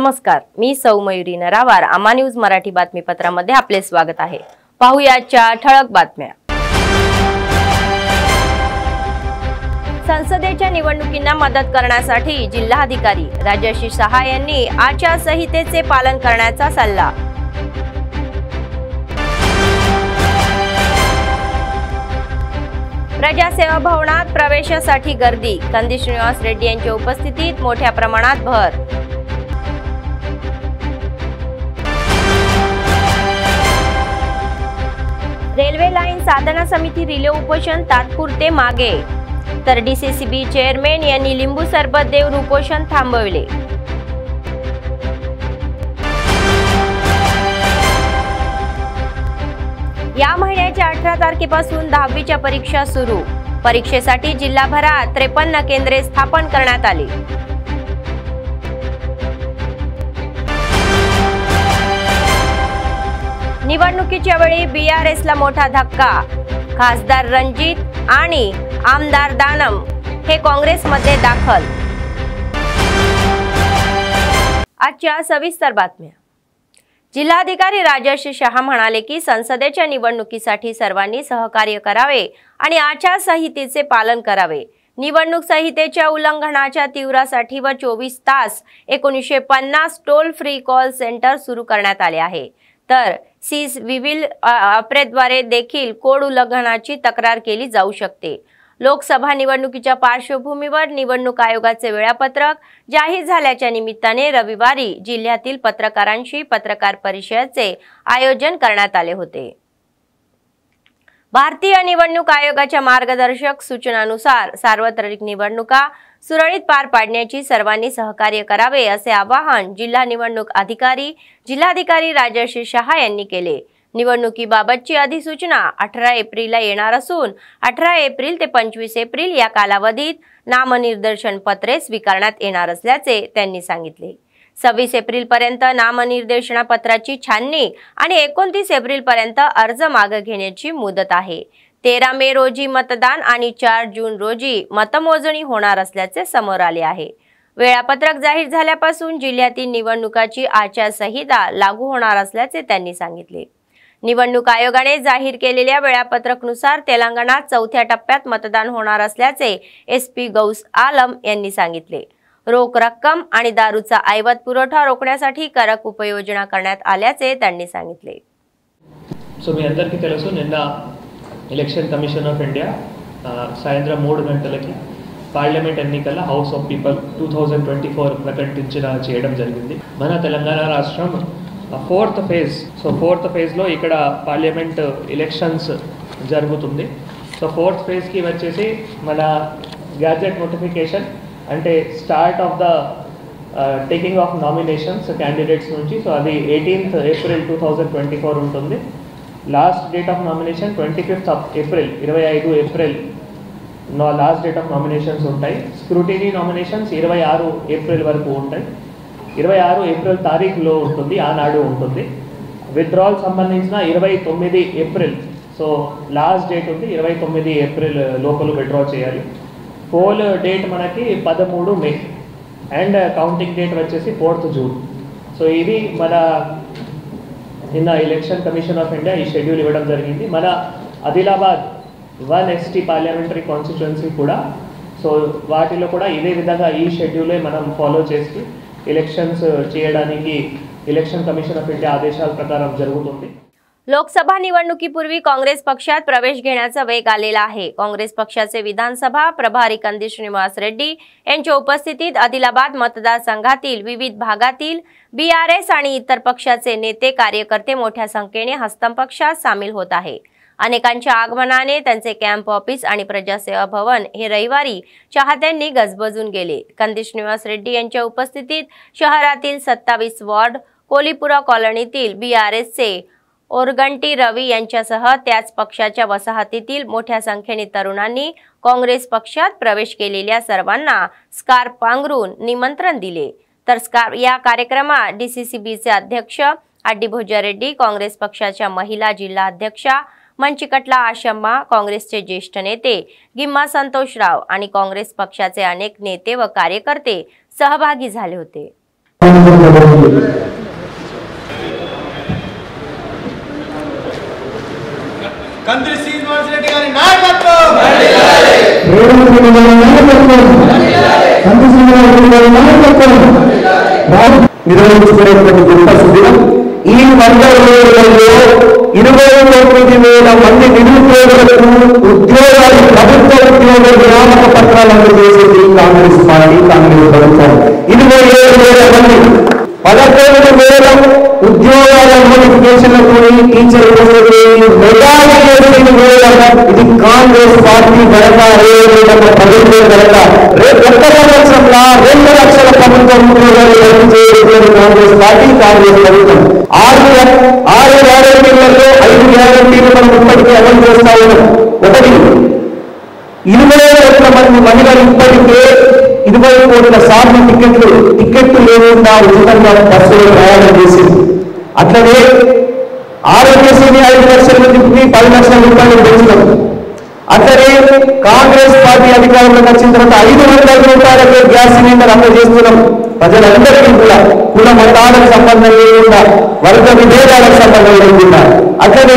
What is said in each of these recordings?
नमस्कार, मी सौ मयुरी नरावार। आमा न्यूज मराठी बातमीपत्रामध्ये आपले स्वागत आहे। पाहूयाच्या ठळक बातम्या। संसदेच्या निवडणुकींना मदत करण्यासाठी जिल्हाधिकारी राजर्षी शहा यांनी आचारसंहितेचे पालन करण्याचा सल्ला। प्रजासेवा भवनात प्रवेशासाठी गर्दी, कंदी श्रीनिवास रेड्डी यांच्या उपस्थितीत मोठ्या प्रमाणात भर। रेल्वे लाईन साधना समिती रिले उपोषण तात्पुरते मागे, तर डीसीसीबी चेअरमॅन यांनी लिंबू सरबत देऊन उपोषण थांबवले। या महिन्याच्या 18 तारखेपासून 10वीच्या परीक्षा सुरू। परीक्षेसाठी जिल्हाभरात 53 केंद्रे स्थापन करण्यात आली। निवडणुकीच्या वेळी बीआरएसला मोठा धक्का, खासदार रणजित आणि आमदार दानम हे काँग्रेसमध्ये दाखल। आजच्या सविस्तर बातम्या। जिल्हाधिकारी राजर्षी शहा म्हणाले की संसदेच्या निवडणुकीसाठी सर्वांनी सहकार्य करावे आणि आचारसंहितेचे पालन करावे। निवडणूक संहितेच्या उल्लंघनाच्या तीव्रसाठी व 24 तास 1950 टोल फ्री कॉल सेंटर सुरू करण्यात आले आहे, तर विविल ॲपद्वारे देखील कोड उल्लंघनाची तक्रार केली जाऊ शकते। लोकसभा निवडणुकीच्या पार्श्वभूमीवर निवडणूक आयोगाचे वेळापत्रक जाहीर झाल्याच्या निमित्ताने रविवारी जिल्ह्यातील पत्रकारांशी पत्रकार परिषदेचे आयोजन करण्यात आले होते। भारतीय निवडणूक आयोगाच्या मार्गदर्शक सूचनानुसार सार्वत्रिक निवडणुका सुरळीत पार पाडण्याची सर्वांनी सहकार्य करावे असे आवाहन जिल्हा निवडणूक अधिकारी जिल्हाधिकारी राजर्षी शहा यांनी केले। निवडणुकीबाबतची अधिसूचना 18 एप्रिलला येणार असून 18 एप्रिल ते 25 एप्रिल या कालावधीत नामनिर्देशन पत्रे स्वीकारण्यात येणार असल्याचे त्यांनी सांगितले। 26 एप्रिल पर्यंत नामनिर्देशन पत्राची छाननी आणि 29 एप्रिल पर्यंत अर्ज मागे घेण्याची मुदत आहे। 13 मे रोजी मतदान आणि 4 जून रोजी मतमोजणी होणार असल्याचे समोर आले आहे। वेळापत्रक जाहीर झाल्यापासून जिल्ह्यातील निवडणुकाची आचारसंहिता लागू होणार असल्याचे त्यांनी सांगितले। निवडणूक आयोगाने जाहीर केलेल्या वेळापत्रकानुसार तेलंगणात 4थ्या टप्प्यात मतदान होणार असल्याचे एसपी गौस आलम यांनी सांगितले। रोख रक्कम आणि दारूचा ऐवज पुरवठा रोखण्यासाठी कडक उपाययोजना करण्यात आल्याचे त्यांनी सांगितले। మీ అందరికీ తెలుసు నిన్న ఎలక్షన్ కమిషన్ ఆఫ్ ఇండియా సాయంత్రం 3 గంటలకి పార్లమెంట్ ఎన్నికల హౌస్ ఆఫ్ పీపుల్ 2024 చేయడం జరిగింది। మన తెలంగాణ రాష్ట్రం 4th ఫేజ్ లో ఇక్కడ పార్లమెంట్ ఎలక్షన్స్ జరుగుతుంది। సో 4th ఫేజ్ కి వచ్చేసి మన గ్యాజెట్ నోటిఫికేషన్ అంటే start of the taking of nominations candidates నుంచి సో అది 18th ఏప్రిల్ 2024 ఉంటుంది। Last date of nomination 25th April 25 April last date of nominations ఉంటాయి। స్క్రూటినీ నామినేషన్స్ 26 ఏప్రిల్ వరకు ఉంటాయి। 26 ఏప్రిల్ తారీఖులో ఉంటుంది, ఆనాడు ఉంటుంది। విత్డ్రాల్ సంబంధించిన 29 ఏప్రిల్ సో లాస్ట్ డేట్ ఉంది, 29 ఏప్రిల్ లోపల విత్డ్రా చేయాలి। పోల్ డేట్ మనకి 13 మే అండ్ కౌంటింగ్ డేట్ వచ్చేసి 4th జూన్। సో ఇది మన నిన్న ఎలక్షన్ కమిషన్ ఆఫ్ ఇండియా ఈ షెడ్యూల్ ఇవ్వడం జరిగింది। మన ఆదిలాబాద్ 1 ST పార్లమెంటరీ కాన్స్టిట్యుయెన్సీ కూడా సో వాటిలో కూడా ఇదే విధంగా ఈ షెడ్యూలే మనం ఫాలో చేసి इलेक्शन्स చేయడానికి इलेक्शन कमिशन ऑफ इंडिया आदेशाల प्रकार జరుగుతుంది। लोकसभा निवडणुकीपूर्वी काँग्रेस पक्षात प्रवेश घेण्याचा वेग आलेला आहे। काँग्रेस पक्षाचे विधानसभा प्रभारी कंदी श्रीनिवास रेड्डी यांच्या उपस्थितीत आदिलाबाद मतदारसंघातील विविध भागातील बीआरएस आणि इतर पक्षाचे नेते कार्यकर्ते मोठ्या संख्येने हस्तम पक्षात सामील होत आहे। अनेकांच्या आगमनाने त्यांचे कॅम्प ऑफिस आणि प्रजासेवा भवन हे रविवारी चाहत्यांनी गजबजून गेले। कंदी श्रीनिवास रेड्डी यांच्या उपस्थितीत शहरातील 27 वॉर्ड कोलीपुरा कॉलनीतील बीआरएसचे ओरगंटी रवी यांच्यासह त्याच पक्षाच्या वसाहतीतील मोठ्या संख्येने तरुणांनी काँग्रेस पक्षात प्रवेश केलेल्या सर्वांना स्कार्फ पांघरून निमंत्रण दिले। तर या कार्यक्रमात डीसीसीबीचे अध्यक्ष आड्डी भोजा रेड्डी, काँग्रेस पक्षाच्या महिला जिल्हा अध्यक्षा मंचिकटला आशम्मा, काँग्रेसचे ज्येष्ठ नेते गिम्मा संतोषराव आणि काँग्रेस पक्षाचे अनेक नेते व कार्यकर्ते सहभागी झाले होते। కంత్రి శ్రీనివాస్ రెడ్డి గారి నాయకత్వం నిర్వహించుకునేటువంటి గొప్ప శిబిరం ఈ 100 రోజులలో 29,000 మంది నిరుద్యోగులకు ఉద్యోగాలు ప్రభుత్వ ఉద్యోగ నియామక పత్రాలు అందజేసేది కాంగ్రెస్ పార్టీ, కాంగ్రెస్ ప్రభుత్వం. 27,000 మంది 11,000 ఉద్యోగాల నోటిఫికేషన్లతో టీచర్ ఇది కాంగ్రెస్ పార్టీ గనక ప్రభుత్వం గనక రేపు కొత్త సంవత్సరంలో 2 లక్షల ప్రభుత్వ ఉద్యోగాలు చేసేటువంటి కాంగ్రెస్ పార్టీ, కాంగ్రెస్ ప్రభుత్వం. 6 గ్యారెంటీలలో 5 గ్యారెంటీలు మనం ఇప్పటికీ అమలు చేస్తా ఉన్నాం. ఒకటి 20 కోట్ల మంది మహిళలు ఇప్పటికే 20 కోట్ల సార్లు టికెట్లు లేకుండా ఉచితంగా బస్సులో ప్రయాణం చేసింది. అట్లనే ఆరోగ్యశ్రీని 5 లక్షల మందికి 10 లక్షల రూపాయలు పెంచడం. అట్లనే కాంగ్రెస్ పార్టీ అధికారంలోకి వచ్చిన తర్వాత 500 రూపాయలకే గ్యాస్ సిలిండర్ అందజేస్తున్నాం. ప్రజలందరికీ కూడా కుల మతాలకు సంబంధం లేకుండా, వర్గ విభేదాలకు సంబంధం లేకుండా. అట్లనే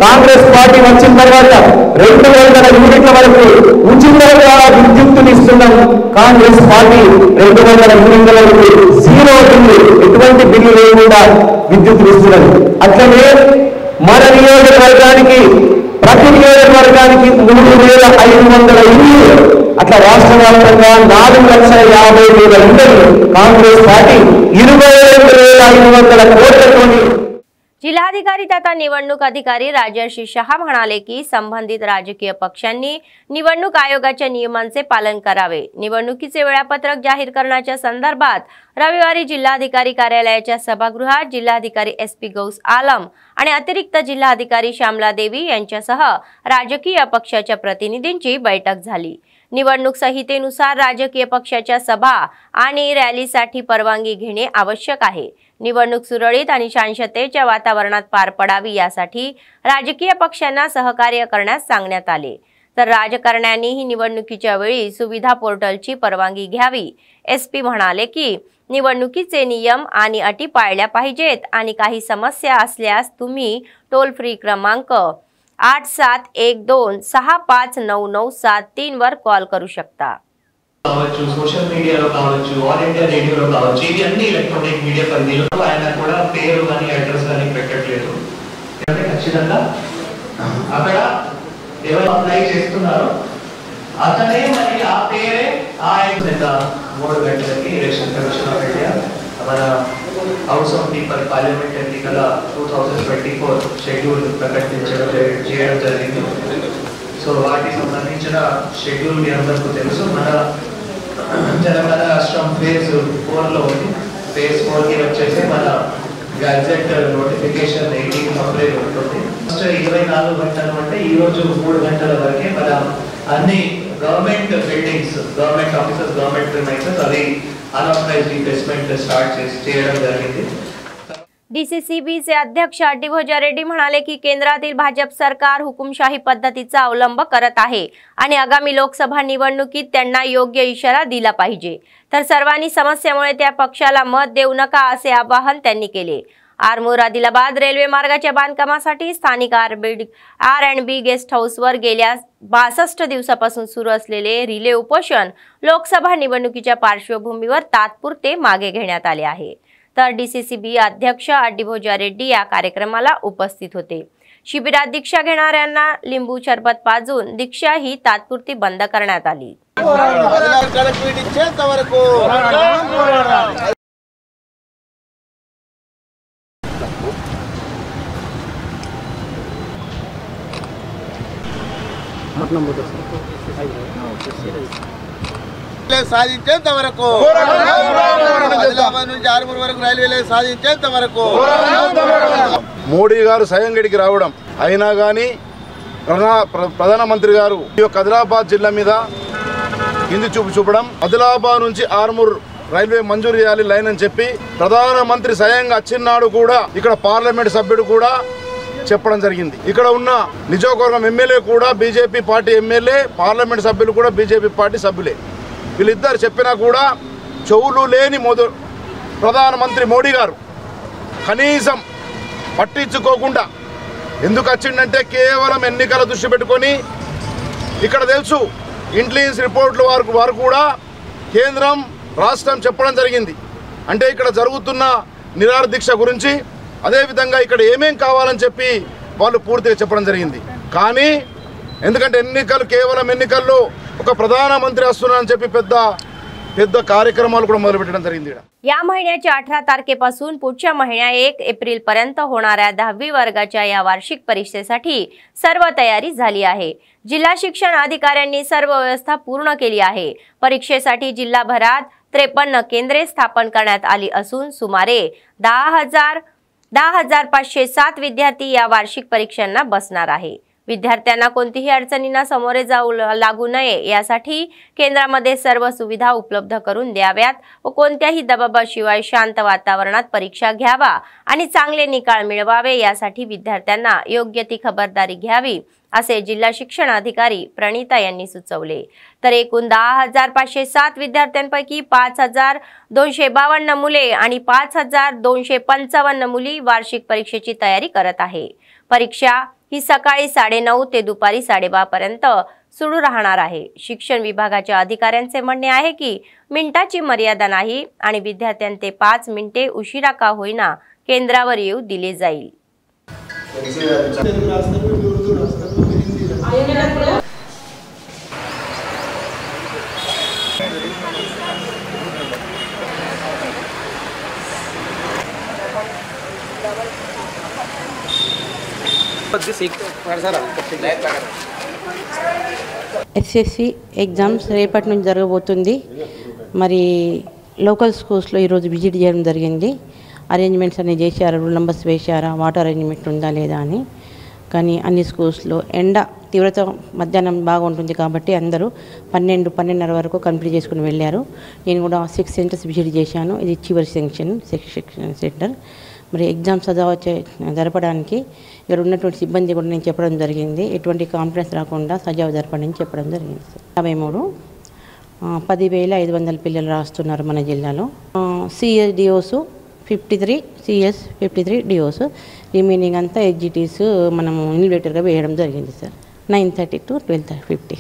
కాంగ్రెస్ పార్టీ వచ్చిన తర్వాత 200 యూనిట్ల వరకు ఉచితంగా విద్యుత్తునిస్తున్నాం. కాంగ్రెస్ పార్టీ 200 యూనిట్ల వరకు జీరో బిల్లు, ఎటువంటి బిల్లు లేకుండా విద్యుత్తునిస్తున్నది. అట్లనే మన నియోజకవర్గానికి ప్రతి నియోజకవర్గానికి 3,500 ఇల్లు, అట్లా రాష్ట్ర వ్యాప్తంగా 4,50,000 ఇళ్లను కాంగ్రెस पार्टी 22,500 కోట్లతోని. जिल्हाधिकारी तथा निवडणूक अधिकारी राजर्षी शहा म्हणाले की संबंधित राजकीय पक्षांनी निवडणूक आयोगाच्या नियमांचे पालन करावे. निवडणुकीचे वेळापत्रक जाहीर करण्याच्या संदर्भात रविवारी जिल्हाधिकारी कार्यालयाच्या सभागृहात जिल्हाधिकारी SP गौस आलम आणि अतिरिक्त जिल्हाधिकारी श्यामला देवी यांच्यासह राजकीय पक्षाच्या प्रतिनिधींची बैठक झाली. निवडणूक संहितेनुसार राजकीय पक्षाच्या सभा आणि रॅलीसाठी परवानगी घेणे आवश्यक आहे. निवडणूक सुरळीत आणि शांततेच्या वातावरणात पार पडावी यासाठी राजकीय पक्षांना सहकार्य करण्यास सांगण्यात आले. तर राजकारण्यांनीही निवडणुकीच्या वेळी सुविधा पोर्टलची परवानगी घ्यावी. SP म्हणाले की निवडणुकीचे नियम आणि अटी पाळल्या पाहिजेत आणि काही समस्या असल्यास तुम्ही टोल फ्री क्रमांक 8712659973 वर कॉल करू शकता. సోషల్ మీడియాలో కావచ్చు, ఆల్ ఇండియా రేడియోలో కావచ్చు, ఇది అన్ని ఎలక్ట్రానిక్ మీడియా పరిధిలో ఆయన కూడా పేరు కానీ అడ్రస్ కానీ పెట్టట్లేదు. అంటే ఖచ్చితంగా అక్కడ ఎవరు అప్లై చేస్తున్నారో అతనే మరి ఆ పేరే ఆ 3 గంటలకి ఎలక్షన్ కమిషన్ ఆఫ్ ఇండియా మన హౌస్ ఆఫ్ పీపుల్ పార్లమెంట్ ఎన్నికల 2024 షెడ్యూల్ ప్రకటించడం జరిగింది. సో వాటికి సంబంధించిన షెడ్యూల్ మీ అందరికీ తెలుసు. మన తెలంగాణ రాష్ట్రం ఫేజ్ 4లో ఉంది. ఫేజ్ 4కి వచ్చేసి మన గజెట్ నోటిఫికేషన్ 18 ఏప్రిల్ ఉంటుంది. 24 గంటలు అంటే ఈ రోజు 3 గంటల వరకే మన అన్ని government buildings, government offices, government premises అవి అన్ఆథరైజ్డ్ ఇన్వెస్ట్మెంట్ స్టార్ట్ చేయడం జరిగింది. DCCB चे अध्यक्ष अड्डीभोजा रेड्डी म्हणाले की केंद्रातील भाजप सरकार हुकुमशाही पद्धतीचा अवलंब करत आहे आणि आगामी लोकसभा निवडणुकीत त्यांना योग्य इशारा दिला पाहिजे. तर सर्वांनी समस्येमुळे त्या पक्षाला मत देऊ नका असे आवाहन त्यांनी केले. आरमूर आदिलाबाद रेल्वे मार्गाच्या बांधकामासाठी स्थानिक R&B गेस्ट हाऊसवर गेल्या 62 दिवसापासून सुरू असलेले रिले उपोषण लोकसभा निवडणुकीच्या पार्श्वभूमीवर तात्पुरते मागे घेण्यात आले आहे. तर DCCB अध्यक्ष अड्डीभोजा रेड्डी या कार्यक्रमाला उपस्थित होते. शिबिरात दीक्षा घेणाऱ्यांना लिंबू सरबत पाजून दीक्षा ही तात्पुरती बंद करण्यात आली. సాధించేంత వరకు ఆదిలాబాద్ నుంచి ఆర్మూర్ వరకు రైల్వేలో సాధించేంత వరకు మోడీ గారు స్వయంగడికి రావడం అయినా కానీ ప్రధానమంత్రి గారు ఈ యొక్క ఆదిలాబాద్ జిల్లా మీద కింది చూపు చూపడం, ఆదిలాబాద్ నుంచి ఆర్మూర్ రైల్వే మంజూరు చేయాలి లైన్ అని చెప్పి ప్రధానమంత్రి స్వయంగా వచ్చినాడు కూడా ఇక్కడ పార్లమెంట్ సభ్యుడు కూడా చెప్పడం జరిగింది. ఇక్కడ ఉన్న నియోజకవర్గం ఎమ్మెల్యే కూడా బీజేపీ పార్టీ ఎమ్మెల్యే, పార్లమెంట్ సభ్యులు కూడా బీజేపీ పార్టీ సభ్యులే. వీళ్ళిద్దరు చెప్పినా కూడా చెవులు లేని ప్రధానమంత్రి మోడీ గారు కనీసం పట్టించుకోకుండా ఎందుకు వచ్చిందంటే కేవలం ఎన్నికల దృష్టి పెట్టుకొని ఇక్కడ తెలుసు ఇంటెలిజెన్స్ రిపోర్ట్ల వారు కూడా కేంద్రం రాష్ట్రం చెప్పడం జరిగింది. అంటే ఇక్కడ జరుగుతున్న నిరాహార దీక్ష గురించి అదేవిధంగా ఇక్కడ ఏమేం కావాలని చెప్పి వాళ్ళు పూర్తిగా చెప్పడం జరిగింది. కానీ ఎందుకంటే ఎన్నికలు కేవలం ఎన్నికల్లో ఒక प्रधानमंत्री असताना చెప్పి పెద్ద कार्यक्रमाला కూడా మొదలుపెట్టడం జరిగింది. या महिन्याच्या 18 तारखेपासून पुढच्या महिन्या 1 एप्रिल पर्यंत होणाऱ्या 10वी वर्गाच्या या वार्षिक परीक्षेसाठी सर्व तयारी झाली आहे. जिल्हा शिक्षण अधिकाऱ्यांनी सर्व व्यवस्था पूर्ण केली आहे. परीक्षेसाठी जिल्हाभरात 53 केंद्रे स्थापन करण्यात आली असून सुमारे 10,507 विद्यार्थी या वार्षिक परीक्षांना बसणार आहे. विद्यार्थ्यांना कोणतीही अडचणींना सामोरे जाऊ लागू नये यासाठी केंद्रामध्ये सर्व सुविधा उपलब्ध करून द्याव्यात व कोणत्याही दबावाशिवाय शांत वातावरणात परीक्षा घ्यावा आणि चांगले निकाल मिळवावे यासाठी विद्यार्थ्यांना योग्य ती खबरदारी घ्यावी असे जिल्हा शिक्षण अधिकारी प्रणिता यांनी सुचवले. तर एकूण 10,507 विद्यार्थ्यांपैकी 5,252 मुले आणि 5,255 मुली वार्षिक परीक्षेची तयारी करत आहे. परीक्षा ही सकाळी 9:30 ते दुपारी 12:30 पर्यंत सुरू राहणार आहे. शिक्षण विभागाच्या अधिकाऱ्यांचे म्हणणे आहे की मिनिटाची मर्यादा नाही आणि विद्यार्थ्यांचे 5 मिनिटे उशिरा का होईना केंद्रावर येऊ दिले जाईल. ఎస్ఎస్సి ఎగ్జామ్స్ రేపటి నుంచి జరగబోతుంది. మరి లోకల్ స్కూల్స్లో ఈరోజు విజిట్ చేయడం జరిగింది. అరేంజ్మెంట్స్ అన్ని చేశారు, రూల్ నెంబర్స్ వేశారా, వాటర్ అరేంజ్మెంట్ ఉందా లేదా అని. కానీ అన్ని స్కూల్స్లో ఎండ తీవ్రత మధ్యాహ్నం బాగా ఉంటుంది కాబట్టి అందరూ 12-12:30 వరకు కంప్లీట్ చేసుకుని వెళ్ళారు. నేను కూడా 6 సెంటర్స్ విజిట్ చేశాను. ఇది చివరి సెంటర్. మరి ఎగ్జామ్స్ జరపడానికి ఇక్కడ ఉన్నటువంటి సిబ్బంది కూడా నేను చెప్పడం జరిగింది. ఎటువంటి కాంప్లైంట్స్ రాకుండా సజావు జరపడని చెప్పడం జరిగింది. 10,500 పిల్లలు రాస్తున్నారు మన జిల్లాలో. CS DOs 53, CS 53 DOs, remaining అంతా ఎగ్జిటీస్ మనము ఇన్విలేటర్గా వేయడం జరిగింది సార్. 9:30 to 12:50.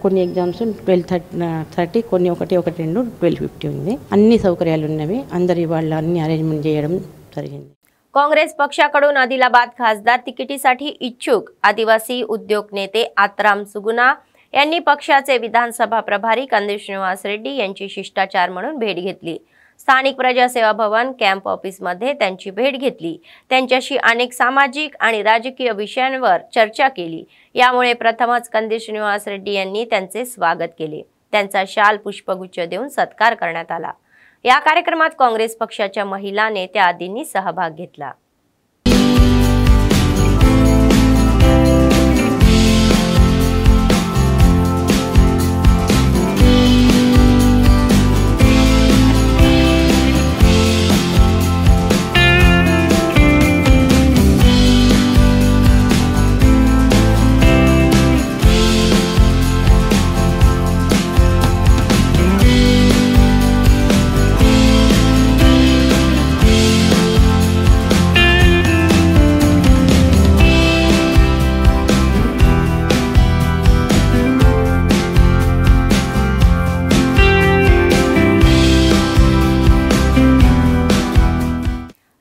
కొన్ని ఎగ్జామ్స్ 12:30, కొన్ని 1-2 12:50 ఉంది. అన్ని సౌకర్యాలు ఉన్నవి. అందరి వాళ్ళ అన్ని అరేంజ్మెంట్ చేయడం జరిగింది. काँग्रेस पक्षाकडून आदिलाबाद खासदार तिकिटीसाठी इच्छुक आदिवासी उद्योग नेते आत्राम सुगुना यांनी पक्षाचे विधानसभा प्रभारी कंदेश श्रीनिवास रेड्डी यांची शिष्टाचार म्हणून भेट घेतली. स्थानिक प्रजासेवा भवन कॅम्प ऑफिसमध्ये त्यांची भेट घेतली. त्यांच्याशी अनेक सामाजिक आणि राजकीय विषयांवर चर्चा केली. यामुळे प्रथमच कंदेश श्रीनिवास रेड्डी यांनी त्यांचे स्वागत केले. त्यांचा शाल पुष्पगुच्छ देऊन सत्कार करण्यात आला. या कार्यक्रमात काँग्रेस पक्षाच्या महिला नेत्या आदींनी सहभाग घेतला.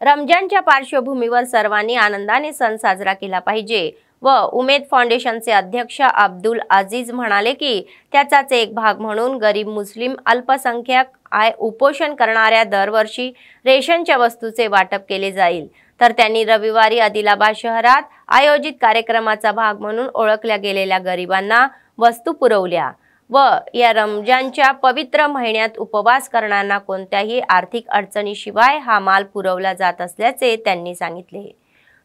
रमजानच्या पार्श्वभूमीवर सर्वांनी आनंदाने सण साजरा केला पाहिजे व उमेद फाउंडेशनचे अध्यक्ष अब्दुल अजीज म्हणाले की त्याचाच एक भाग म्हणून गरीब मुस्लिम अल्पसंख्याक उपोषण करणाऱ्या दरवर्षी रेशनच्या वस्तूचे वाटप केले जाईल. तर त्यांनी रविवारी आदिलाबाद शहरात आयोजित कार्यक्रमाचा भाग म्हणून ओळखल्या गेलेल्या गरिबांना वस्तू पुरवल्या व या रमजानच्या पवित्र महिन्यात उपवास करणाऱ्यांना कोणत्याही आर्थिक अडचणीशिवाय हा माल पुरवला जात असल्याचे त्यांनी सांगितले.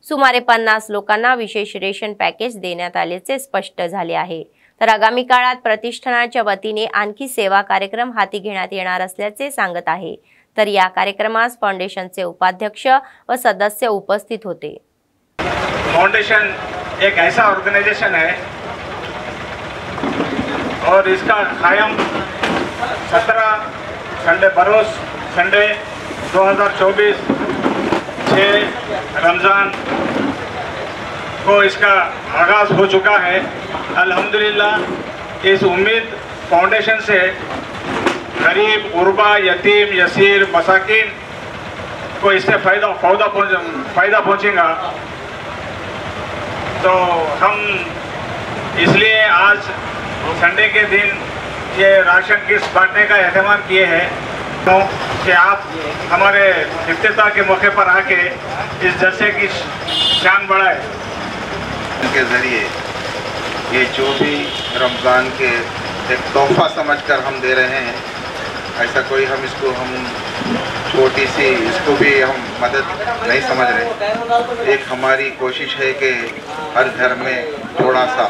सुमारे 50 लोकांना विशेष रेशन पॅकेज देण्यात आल्याचे स्पष्ट झाले आहे. तर आगामी काळात प्रतिष्ठानाच्या वतीने आणखी सेवा कार्यक्रम हाती घेण्यात येणार असल्याचे सांगत आहे. तर या कार्यक्रमास फाउंडेशनचे उपाध्यक्ष व सदस्य उपस्थित होते. फाउंडेशन एक ऐसा ऑर्गेनाइजेशन है और इसका कायम 17 संडे बरोज संडे 2024 6 रमज़ान को इसका आगाज़ हो चुका है। अल्हम्दुलिल्लाह इस उम्मीद फाउंडेशन से गरीब, गुरबा, यतीम, यसीर, मसाकिन को इससे फ़ायदा पहुँचेगा। तो हम इसलिए आज संडे के दिन ये राशन किट बांटने का एहतमाम किए हैं कि आप हमारे इफ्तिताह के मौके पर आके इस जलसे की शान बढ़ाए। के ज़रिए ये जो भी रमज़ान के एक तोहफा समझकर हम दे रहे हैं, ऐसा कोई हम छोटी सी इसको भी हम मदद नहीं समझ रहे। एक हमारी कोशिश है कि हर घर में थोड़ा सा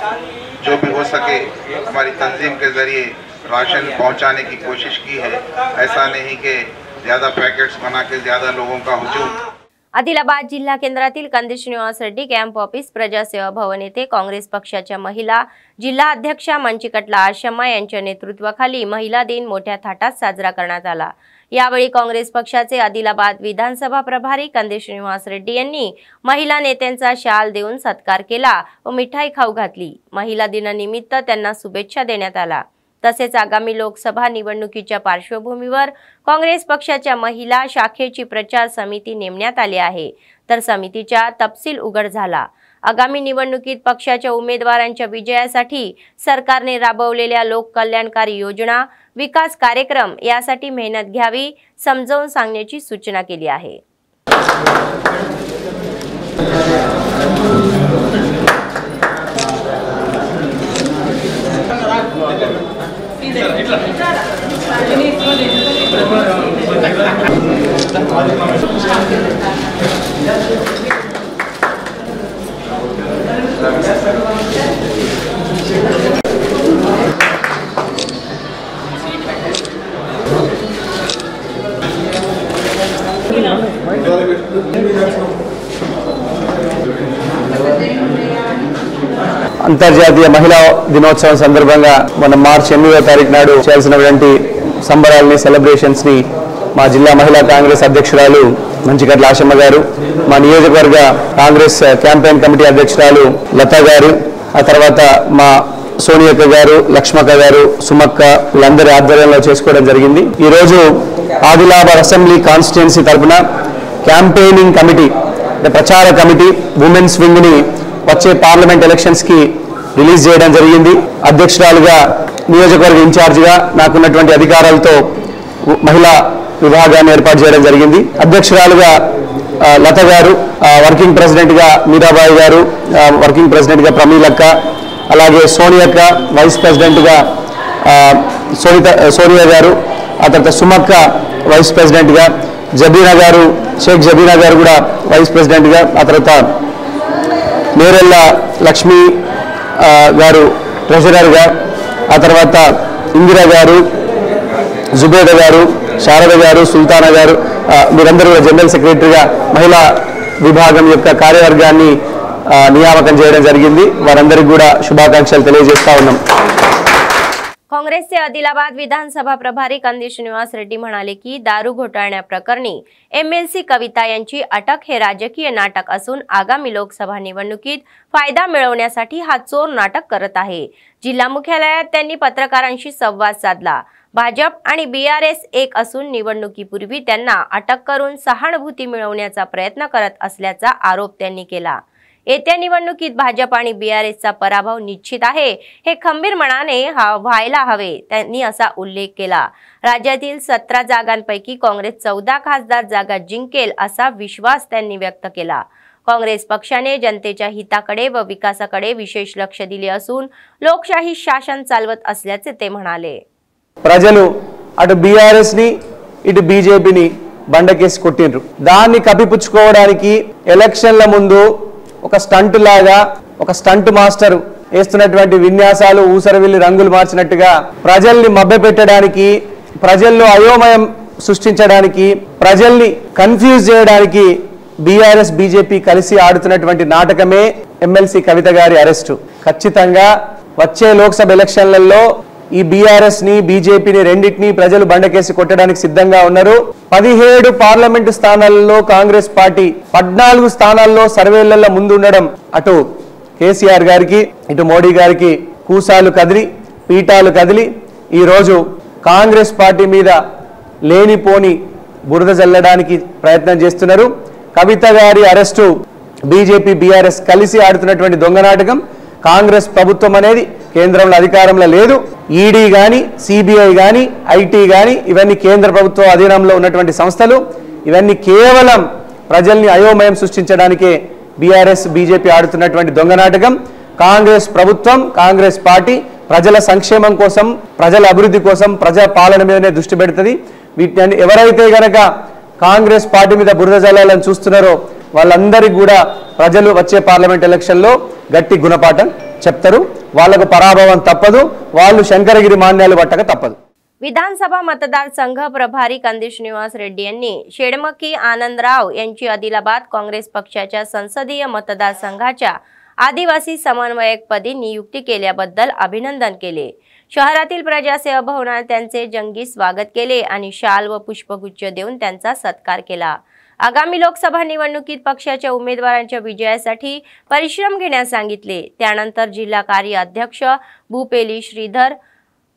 जो भी हो सके हमारी तंजीम के ज़रिए राशन पहुंचाने की कोशिश की है। ऐसा नहीं कि ज़्यादा पैकेट्स बना के ज़्यादा लोगों का हुजूम। आदिलाबाद जिल्हा केंद्रातील कंदी श्रीनिवास रेड्डी कॅम्प ऑफिस प्रजासेवा भवन येथे काँग्रेस पक्षाच्या महिला जिल्हा अध्यक्षा मंचिकटला आशम्मा यांच्या नेतृत्वाखाली महिला दिन मोठ्या थाटात साजरा करण्यात आला। यावेळी काँग्रेस पक्षाचे आदिलाबाद विधानसभा प्रभारी कंदी श्रीनिवास रेड्डी यांनी महिला नेत्यांचा शाल देऊन सत्कार केला व मिठाई खाऊ घातली। महिला दिनानिमित्त त्यांना शुभेच्छा देण्यात आल्या। तसेच आगामी लोकसभा निवडणुकीच्या पार्श्वभूमीवर काँग्रेस पक्षाच्या महिला शाखेची प्रचार समिती नेमण्यात आली आहे, तर समितीचा तपशील उघड झाला। आगामी निवडणुकीत पक्षाच्या उमेदवारांच्या विजयासाठी सरकारने राबवलेल्या लोककल्याणकारी योजना, विकास कार्यक्रम यासाठी मेहनत घ्यावी, समजावून सांगण्याची सूचना केली आहे। అంతర్జాతీయ మహిళా దినోత్సవం సందర్భంగా మన మార్చి 8వ తారీఖు నాడు చేయాల్సినటువంటి సంబరాల్ని సెలబ్రేషన్స్ ని మా జిల్లా మహిళా కాంగ్రెస్ అధ్యక్షురాలు మంచికట్ల ఆశమ్మ గారు, మా నియోజకవర్గ కాంగ్రెస్ క్యాంపెయిన్ కమిటీ అధ్యక్షురాలు లతా గారు, ఆ తర్వాత మా సోనియక్క గారు, లక్ష్మక్క గారు, సుమక్క వీళ్ళందరి ఆధ్వర్యంలో చేసుకోవడం జరిగింది। ఈ రోజు ఆదిలాబాద్ అసెంబ్లీ కాన్స్టిట్యుయెన్సీ తరపున క్యాంపెయినింగ్ కమిటీ ప్రచార కమిటీ ఉమెన్స్ వింగ్ ని వచ్చే పార్లమెంట్ ఎలక్షన్స్ కి రిలీజ్ చేయడం జరిగింది। అధ్యక్షురాలుగా నియోజకవర్గ ఇన్ఛార్జిగా నాకున్నటువంటి అధికారాలతో మహిళా విభాగాన్ని ఏర్పాటు చేయడం జరిగింది। అధ్యక్షురాలుగా లత గారు, వర్కింగ్ ప్రెసిడెంట్ గా మీరాబాయి గారు, వర్కింగ్ ప్రెసిడెంట్ గా ప్రమీలక్క, అలాగే సోనియక్క వైస్ ప్రెసిడెంట్ గా సోనియా గారు, ఆ తర్వాత సుమక్క వైస్ ప్రెసిడెంట్ గా, జబీనా గారు, షేక్ జబీనా గారు కూడా వైస్ ప్రెసిడెంట్ గా, ఆ తర్వాత నేరెల్ల లక్ష్మి గారు ట్రెజరర్ గా, ఆ తర్వాత ఇందిరా గారు, జుబేద గారు, శారద గారు, సుల్తానా గారు, మీరందరూ జనరల్ సెక్రటరీగా మహిళా విభాగం యొక్క కార్యవర్గాన్ని నియామకం చేయడం జరిగింది। వారందరికీ కూడా శుభాకాంక్షలు తెలియజేస్తా ఉన్నాం। काँग्रेसचे आदिलाबाद विधानसभा प्रभारी कंदी श्रीनिवास रेड्डी म्हणाले की दारू घोटाळ्याप्रकरणी एमएलसी कविता यांची अटक हे राजकीय नाटक असून आगामी लोकसभा निवडणुकीत फायदा मिळवण्यासाठी हा चोर नाटक करत आहे। जिल्हा मुख्यालयात त्यांनी पत्रकारांशी संवाद साधला। भाजप आणि बीआरएस एक असून निवडणुकीपूर्वी त्यांना अटक करून सहानुभूती मिळवण्याचा प्रयत्न करत असल्याचा आरोप त्यांनी केला। येत्या निवडणुकीत भाजप आणि बीआरएसचा पराभव निश्चित आहे हे खंबीरपणाने व्हायला हवे, त्यांनी असा उल्लेख केला। राज्यातील 17 जागांपैकी काँग्रेस 14 खासदार जागा जिंकेल असा विश्वास त्यांनी व्यक्त केला। काँग्रेस पक्षाने जनतेच्या हिताकडे व विकासाकडे विशेष लक्ष दिले असून लोकशाही शासन चालवत असल्याचे ते म्हणाले। ప్రజలు అటు బీఆర్ఎస్ ని ఇటు బీజేపీని బండకేసి కొట్టిండ్రు। దాన్ని కప్పిపుచ్చుకోవడానికి ఎలక్షన్ల ముందు ఒక స్టంట్ లాగా ఒక స్టంట్ మాస్టర్ వేస్తున్నటువంటి విన్యాసాలు ఊసరవిల్లి రంగులు మార్చినట్టుగా ప్రజల్ని మభ్యపెట్టడానికి, ప్రజల్లో అయోమయం సృష్టించడానికి, ప్రజల్ని కన్ఫ్యూజ్ చేయడానికి బీఆర్ఎస్ బీజేపీ కలిసి ఆడుతున్నటువంటి నాటకమే ఎమ్మెల్సీ కవిత గారి అరెస్టు। ఖచ్చితంగా వచ్చే లోక్సభ ఎలక్షన్లలో ఈ బీఆర్ఎస్ ని బీజేపీని రెండింటిని ప్రజలు బండకేసి కొట్టడానికి సిద్ధంగా ఉన్నారు. 17 పార్లమెంటు స్థానాలలో కాంగ్రెస్ పార్టీ 14 స్థానాల్లో సర్వేలలో ముందు ఉండడం అటు కేసీఆర్ గారికి ఇటు మోడీ గారికి కూసాలు కదిలి పీఠాలు కదిలి ఈరోజు కాంగ్రెస్ పార్టీ మీద లేనిపోని బురద జల్లడానికి ప్రయత్నం చేస్తున్నారు. కవిత గారి అరెస్టు బీజేపీ బీఆర్ఎస్ కలిసి ఆడుతున్నటువంటి దొంగ నాటకం. కాంగ్రెస్ ప్రభుత్వం అనేది కేంద్రంలో అధికారంలో లేదు. ఈడీ కానీ సిబిఐ కానీ ఐటీ కానీ ఇవన్నీ కేంద్ర ప్రభుత్వ అధీనంలో ఉన్నటువంటి సంస్థలు. ఇవన్నీ కేవలం ప్రజల్ని అయోమయం సృష్టించడానికే బీఆర్ఎస్ బీజేపీ ఆడుతున్నటువంటి దొంగ నాటకం. కాంగ్రెస్ ప్రభుత్వం కాంగ్రెస్ పార్టీ ప్రజల సంక్షేమం కోసం ప్రజల అభివృద్ధి కోసం ప్రజా పాలన మీదనే దృష్టి పెడుతుంది. వీటిని ఎవరైతే గనక కాంగ్రెస్ పార్టీ మీద బురద జల్లాలని చూస్తున్నారో వాళ్ళందరికీ కూడా ప్రజలు వచ్చే పార్లమెంట్ ఎలక్షన్లో గట్టి గుణపాఠం చెప్తారు. వాళ్లకు పరాభవం तपदु వాళ్ళు శంకరగిరి మాన్యాలు పట్టక తప్పదు. विधानसभा मतदार संघ प्रभारी कंदी श्रीनिवास रेड्डी यांनी शेडमकी आनंदराव यांची आदिलाबाद काँग्रेस पक्षाच्या संसदीय मतदारसंघाच्या आदिवासी समन्वयकपदी नियुक्ती केल्याबद्दल अभिनंदन केले. शहरातील प्रजासेवा भवनात त्यांचे जंगी स्वागत केले आणि शाल व पुष्पगुच्छ देऊन त्यांचा सत्कार केला. आगामी लोकसभा निवडणुकीत पक्षाच्या उमेदवारांच्या विजयासाठी परिश्रम घेण्यास सांगितले. त्यानंतर जिल्हा कार्य अध्यक्ष भूपेली श्रीधर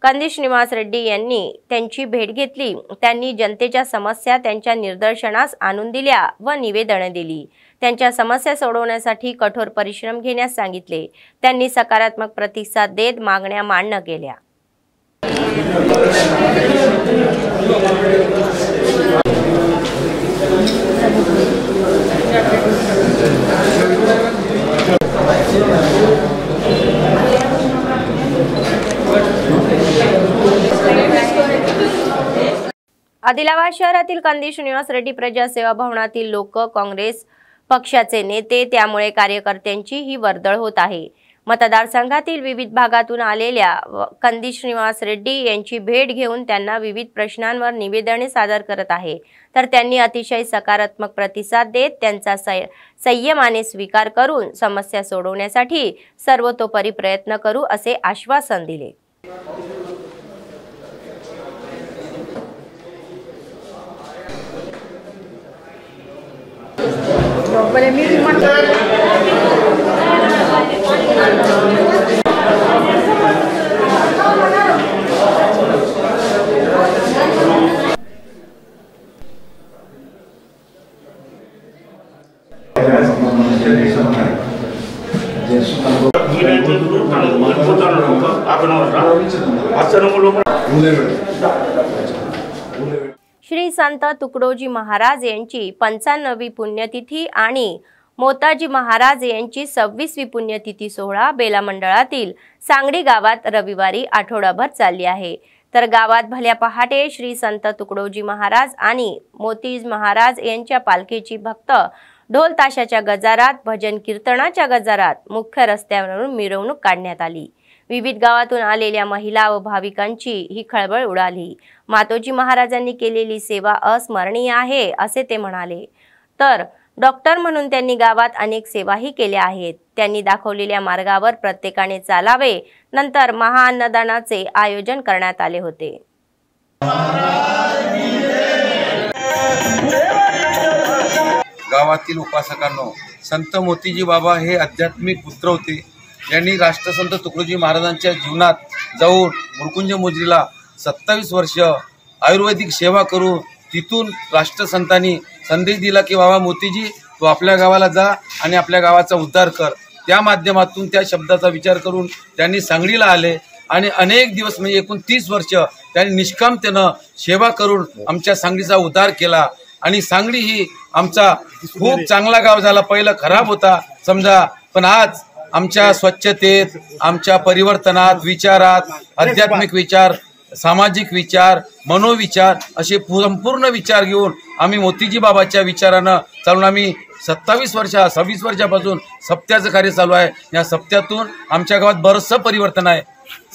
कंदी श्रीनिवास रेड्डी यांनी त्यांची भेट घेतली. त्यांनी जनतेच्या समस्या त्यांच्या निदर्शनास आणून दिल्या व निवेदने दिली. त्यांच्या समस्या सोडवण्यासाठी कठोर परिश्रम घेण्यास सांगितले. त्यांनी सकारात्मक प्रतिसाद देत मागण्या मान्य केल्या. आदिलाबाद शहरातील कंदी श्रीनिवास रेड्डी प्रजासेवा भवनातील लोक काँग्रेस पक्षाचे नेते त्यामुळे कार्यकर्त्यांची ही वर्दळ होत आहे. मतदारसंघातील विविध भागातून आलेल्या कंदी श्रीनिवास रेड्डी यांची भेट घेऊन त्यांना विविध प्रश्नांवर निवेदने सादर करत आहे. तर त्यांनी अतिशय सकारात्मक प्रतिसाद देत त्यांचा संयमाने स्वीकार करून समस्या सोडवण्यासाठी सर्वतोपरी प्रयत्न करू असे आश्वासन दिले. श्री संत तुकडोजी महाराज यांची 95वी पुण्यतिथी आणि मोताजी महाराज यांची 26वी पुण्यतिथी सोहळा बेला मंडळातील सांगडी गावात रविवारी आठवडाभर चालली आहे. तर गावात भल्या पहाटे श्री संत तुकडोजी महाराज आणि मोतीज महाराज यांच्या पालखीची भक्त ढोल ताशाच्या गजारात भजन कीर्तनाच्या गजारात मुख्य रस्त्यावरून मिरवणूक काढण्यात आली. विविध गावातून आलेल्या महिला व भाविकांची ही खळबळ उडाली. मातोजी महाराजांनी केलेली सेवा अस्मरणीय आहे असे ते म्हणाले. तर डॉक्टर म्हणून त्यांनी गावात अनेक सेवाही केल्या आहेत. त्यांनी दाखवलेल्या मार्गावर प्रत्येकाने चालावे. नंतर महाअन्नदानाचे आयोजन करण्यात आले होते. गावातील उपासकांनो, संत मोतीजी बाबा हे आध्यात्मिक पुत्र होते. यांनी राष्ट्रसंत तुकडोजी महाराजांच्या जीवनात जाऊन मुरकुंज मोजरीला 27 वर्ष आयुर्वेदिक सेवा करून तिथून राष्ट्रसंतांनी संदेश दिला की बाबा मोतीजी तू आपल्या गावाला जा आणि आपल्या गावाचा उद्धार कर. त्या माध्यमातून त्या शब्दाचा विचार करून त्यांनी सांगलीला आले आणि अनेक दिवस म्हणजे एकूण 30 वर्ष त्यांनी निष्कामतेनं सेवा करून आमच्या सांगलीचा उद्धार केला. आणि सांगली ही आमचा खूप चांगला गाव झाला. पहिलं खराब होता समजा, पण आज आमच्या स्वच्छतेत, आमच्या परिवर्तनात, विचारात, आध्यात्मिक विचार, सामाजिक विचार, मनोविचार असे संपूर्ण विचार घेऊन आम्ही मोतीजी बाबाच्या विचारानं चालून आम्ही 26 वर्षापासून सप्त्याचं कार्य चालू आहे. या सप्त्यातून आमच्या गावात बरंचसं परिवर्तन आहे.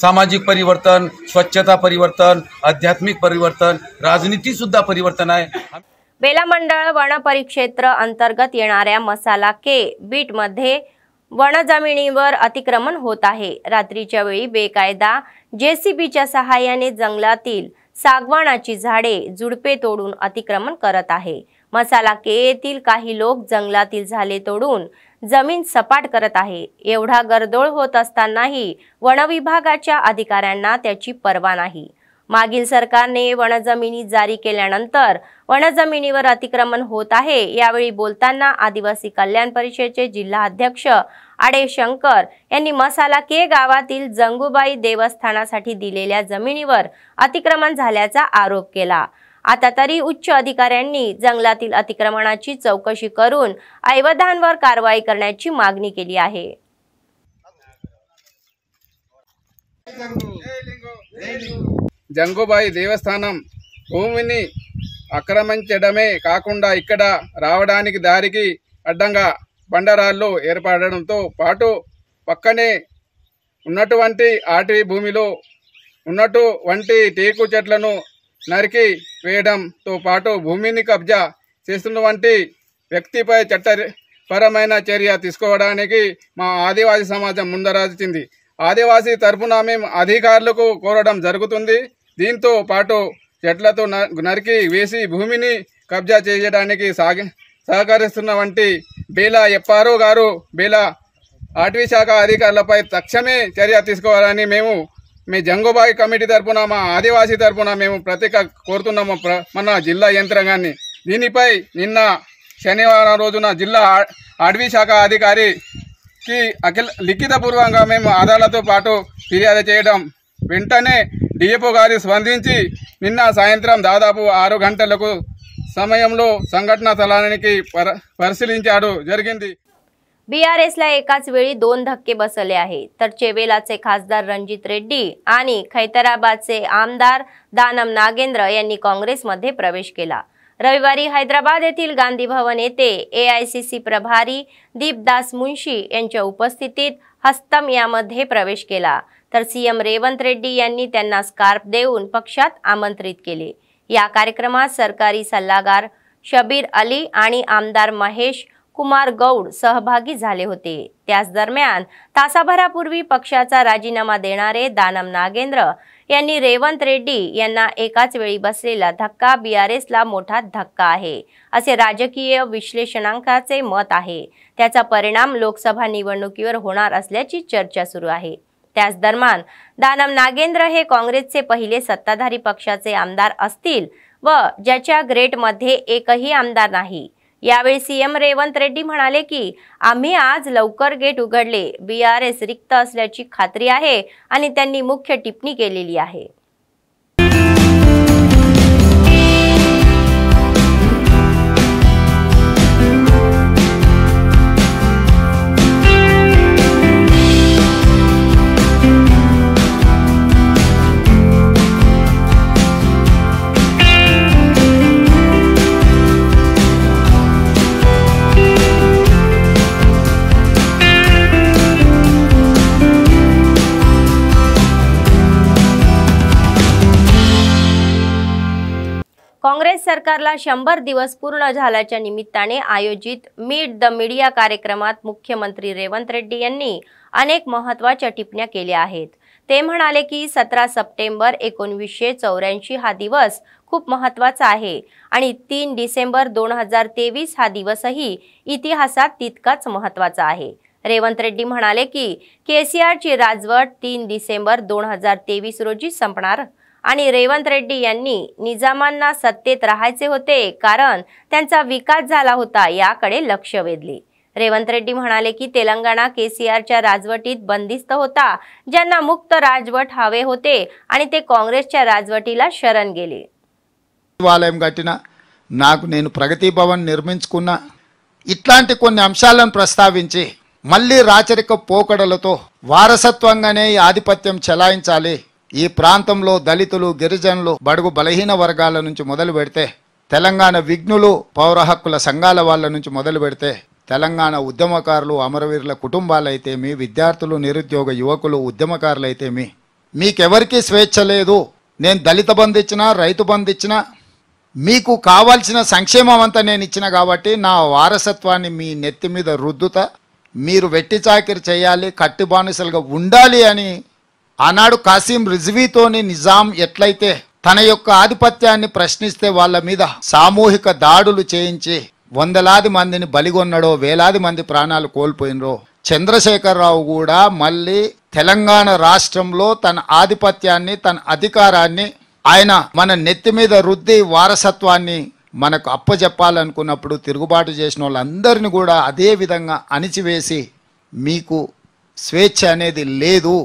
सामाजिक परिवर्तन, स्वच्छता परिवर्तन, आध्यात्मिक परिवर्तन, राजनीती सुद्धा परिवर्तन आहे. बेला मंडळ वन परिक्षेत्र अंतर्गत येणाऱ्या मसाला के बीट मध्ये वनजमिनीवर अतिक्रमण होत आहे। रात्रीच्या वेळी बेकायदा जेसीबीच्या सहाय्याने जंगलातील सागवानाची झाडे झुडपे तोडून अतिक्रमण करत आहे। मसाला के येथील काही लोक जंगलातील झाडे तोडून जमीन सपाट करत आहे। एवढा गर्दोळ होत असतानाही वनविभागाच्या अधिकाऱ्यांना त्याची पर्वा नाही। मागील सरकारने वनजमिनी जारी केल्यानंतर वनजमिनीवर अतिक्रमण होत आहे। यावेळी बोलताना आदिवासी कल्याण परिषदेचे जिल्हा अध्यक्ष आडे शंकर यांनी मसाला के गावातील जंगूबाई देवस्थानासाठी दिलेल्या जमिनीवर अतिक्रमण झाल्याचा आरोप केला। आता तरी उच्च अधिकाऱ्यांनी जंगलातील अतिक्रमणाची चौकशी करून अवैधांवर कारवाई करण्याची मागणी केली आहे। జంగుబాయి దేవస్థానం భూమిని ఆక్రమించడమే కాకుండా ఇక్కడ రావడానికి దారికి అడ్డంగా బండరాళ్ళు ఏర్పడడంతో పాటు పక్కనే ఉన్నటువంటి ఆటవీ భూమిలో ఉన్నటువంటి టేకు చెట్లను నరికి వేయడంతో పాటు భూమిని కబ్జా చేస్తున్నటువంటి వ్యక్తిపై చట్టపరమైన చర్య తీసుకోవడానికి మా ఆదివాసీ సమాజం ముందరాచింది। ఆదివాసీ తరపున మేము అధికారులకు కోరడం జరుగుతుంది। దీంతో పాటు చెట్లతో నరికి వేసి భూమిని కబ్జా చేయడానికి సహకరిస్తున్నటువంటి బేలా ఎప్పారో గారు బేలా అటవీ శాఖ అధికారులపై తక్షణమే చర్య తీసుకోవాలని మేము మీ జంగుబాయి కమిటీ తరపున మా ఆదివాసీ తరపున మేము ప్రత్యేక కోరుతున్నాము మన జిల్లా యంత్రాంగాన్ని। దీనిపై నిన్న శనివారం రోజున జిల్లా అటవీ శాఖ అధికారికి లిఖితపూర్వకంగా మేము ఆధారాలతో పాటు ఫిర్యాదు చేయడం వెంటనే డిఎఫ్ఓ గారు స్పందించి నిన్న సాయంత్రం దాదాపు 6 గంటలకు సమయంలో సంఘటనా స్థలానికి పరిశీలించాడు జరిగింది। बीआरएसला एकाच वेळी 2 धक्के बसले आहेत। तर चेवेलाचे खासदार रणजित रेड्डी आणि खैतराबादचे आमदार दानम नागेंद्र यांनी काँग्रेसमध्ये प्रवेश केला। रविवारी हैदराबाद येथील गांधी भवन येथे एआयसीसी प्रभारी दीपदास मुंशी यांच्या उपस्थितीत हस्तम यामध्ये प्रवेश केला। तर सीएम रेवंत रेड्डी यांनी त्यांना स्कार्फ देऊन पक्षात आमंत्रित केले। या कार्यक्रमात सरकारी सल्लागार शबीर अली आणि आमदार महेश कुमार गौड सहभागी झाले होते। त्याच दरम्यान तासाभरापूर्वी पक्षाचा राजीनामा देणारे दानम नागेंद्र यांनी रेवंत रेड्डी यांना एकाच वेळी बसलेला धक्का बीआरएसला मोठा धक्का आहे असे राजकीय विश्लेषणांकाचे मत आहे। त्याचा परिणाम लोकसभा निवडणुकीवर होणार असल्याची चर्चा सुरू आहे। त्याच दरम्यान दानम नागेंद्र हे काँग्रेसचे पहिले सत्ताधारी पक्षाचे आमदार असतील व ज्याच्या ग्रेटमध्ये एकही आमदार नाही। यावेळी सीएम रेवंत रेड्डी म्हणाले की आम्ही आज लवकर गेट उघडले, बीआरएस रिक्त असल्याची खात्री आहे आणि त्यांनी मुख्य टिप्पणी केलेली आहे। काँग्रेस सरकारला 100 दिवस पूर्ण झाल्याच्या निमित्ताने आयोजित मीट द मीडिया कार्यक्रमात मुख्यमंत्री रेवंत रेड्डी यांनी अनेक महत्त्वाच्या टिप्पण्या केल्या आहेत। ते म्हणाले की 17 सप्टेंबर 1984 हा दिवस खूप महत्त्वाचा आहे आणि 3 डिसेंबर 2023 हा दिवसही इतिहासात तितकाच महत्त्वाचा आहे। रेवंत रेड्डी म्हणाले की केसीआरची राजवट 3 डिसेंबर 2023 रोजी संपणार आणि रेवंत रेड्डी यांनी निजामांना सत्तेत राहायचे होते कारण त्यांचा विकास झाला होता याकडे लक्ष वेधले। रेवंत रेड्डी म्हणाले की तेलंगणा केसीआरच्या राजवटीत बंदिस्त होता, ज्यांना मुक्त राजवट हवे होते आणि ते काँग्रेसच्या राजवटीला शरण गेले। దేవాలయం కట్టిన నాకు నేను ప్రగతి భవన్ నిర్మించుకున్న ఇట్లాంటి కొన్ని అంశాలను ప్రస్తావించి మళ్ళీ రాచరిక పోకడలతో వారసత్వంగానే ఆధిపత్యం చెలాయించాలి, ఈ ప్రాంతంలో దళితులు గిరిజనులు బడుగు బలహీన వర్గాల నుంచి మొదలు పెడితే తెలంగాణ విఘ్నులు పౌర హక్కుల సంఘాల వాళ్ళ నుంచి మొదలు పెడితే తెలంగాణ ఉద్యమకారులు అమరవీరుల కుటుంబాలైతే మీ విద్యార్థులు నిరుద్యోగ యువకులు ఉద్యమకారులైతే మీకెవరికి స్వేచ్ఛ లేదు, నేను దళిత బంధు ఇచ్చినా రైతు బంధు ఇచ్చినా మీకు కావాల్సిన సంక్షేమం అంతా నేను ఇచ్చిన కాబట్టి నా వారసత్వాన్ని మీ నెత్తి మీద రుద్దుతా, మీరు వెట్టి చాకిరి చేయాలి, కట్టి బానిసలుగా ఉండాలి అని ఆనాడు కాసిం రిజ్వీతోని నిజాం ఎట్లయితే తన యొక్క ఆధిపత్యాన్ని ప్రశ్నిస్తే వాళ్ళ మీద సామూహిక దాడులు చేయించి వందలాది మందిని బలిగొన్నడో, వేలాది మంది ప్రాణాలు కోల్పోయినరో, చంద్రశేఖరరావు కూడా మళ్ళీ తెలంగాణ రాష్ట్రంలో తన ఆధిపత్యాన్ని, తన అధికారాన్ని ఆయన మన నెత్తి మీద రుద్ది వారసత్వాన్ని మనకు అప్పజెప్పాలనుకున్నప్పుడు తిరుగుబాటు చేసిన వాళ్ళందరినీ కూడా అదే విధంగా అణిచివేసి మీకు స్వేచ్ఛ అనేది లేదు,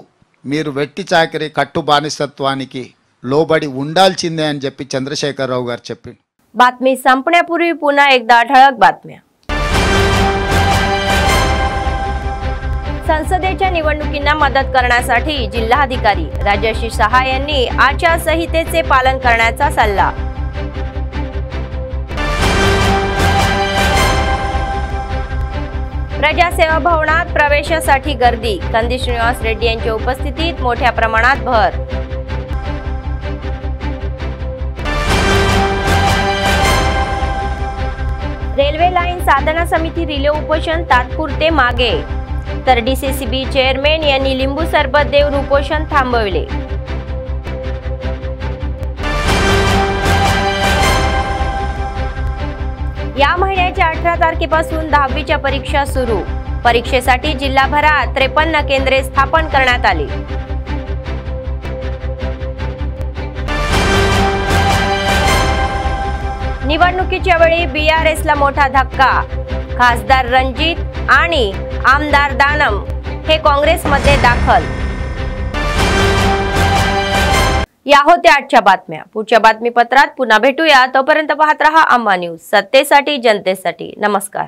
మీరు వెట్టి చాకిరి కట్టు బానిసత్వానికి लोबडी ఉండాల్సిందే అని చెప్పి చంద్రశేఖరరావు గారు చెప్పిండు. बातमी संपण्यापूर्वी पुन्हा एकदा ठळक बातम्या. संसदेच्या निवडणुकींना मदत करण्यासाठी जिल्हाधिकारी राजर्षी सहाय यांनी आचारसंहितेचे पालन करण्याचा सल्ला. प्रजासेवा भवनात प्रवेशासाठी गर्दी, कंदी श्रीनिवास रेड्डी यांच्या उपस्थितीत मोठ्या प्रमाणात भर. रेल्वे लाईन साधना समिती रिले उपोषण तात्पुरते मागे, तर डीसीसीबी चेअरमॅन यांनी लिंबू सरबत देऊन उपोषण थांबवले. या महिन्याच्या 18 तारखेपासून 10वीच्या परीक्षा सुरू. परीक्षेसाठी जिल्हाभरात 53 केंद्रे स्थापन करण्यात आली. निवडणुकीच्या वेळी बीआरएसला मोठा धक्का. खासदार रणजित आणि आमदार दानम हे काँग्रेसमध्ये दाखल. या होत्या आजच्या बातम्या. पुढच्या बातमीपत्रात पुन्हा भेटूया. तोपर्यंत पाहत रहा अंबा न्यूज, सत्तेसाठी जनतेसाठी. नमस्कार.